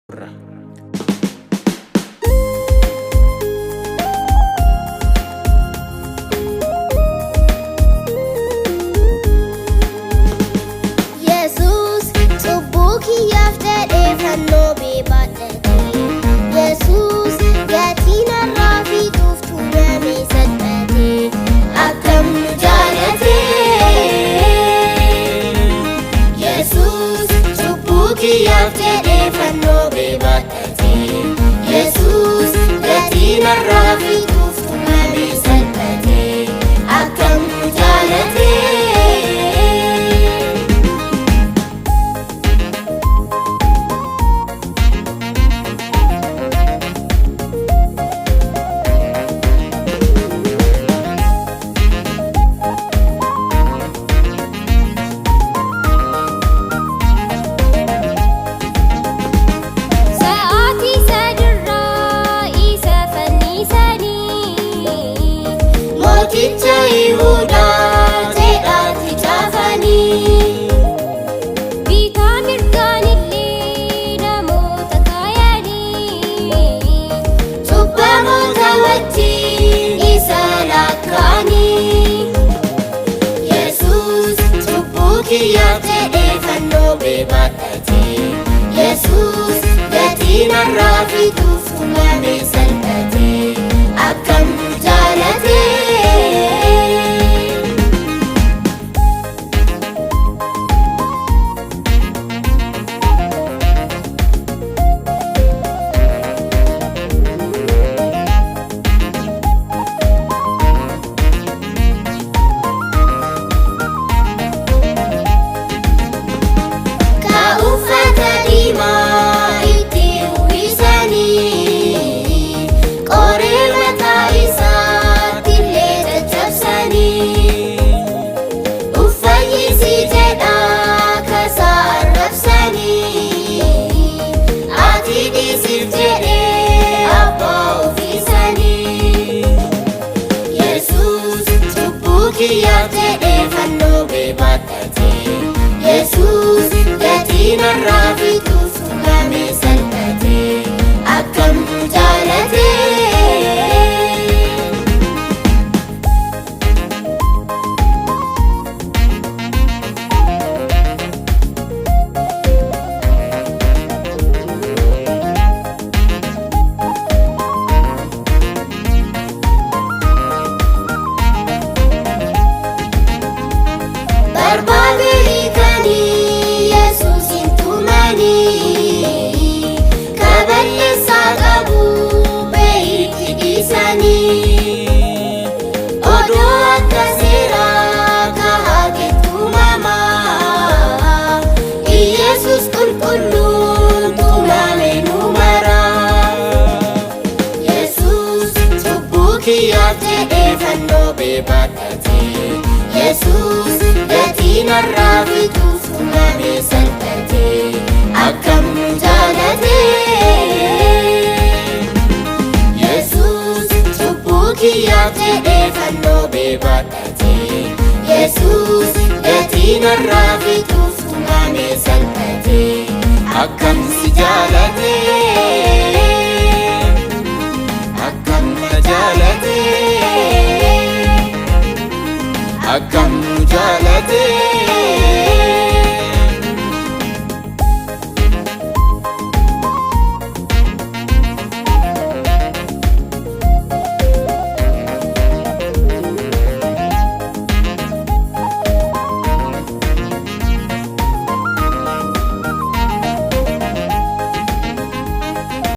Jesus, Tobuki after Evanno Bebate. Jesus, Gatina Ravi Tuftu Rami Sadate. Akam Jalate. Jesus, Tobuki after Evanno Bebate. Jesus, Gatina Ravi Tuftu Rami Sadate. Akam Jalate. Jesus, Gatina Ravi Tuftu Rami Sadate. Akam Jalate. Jesus, Gatina Ravi Tuftu Rami Sadate. Akam Jalate. Jesus, Gatina Ravi Tuftu Rami Sadate. Akam Jalate. Jesus, Tobuki after Evanno Bebate. Jesus, Gatina Ravi Tuftu Rami Sadate. Akam Jalate. Akam Jalate. Akam Jalate.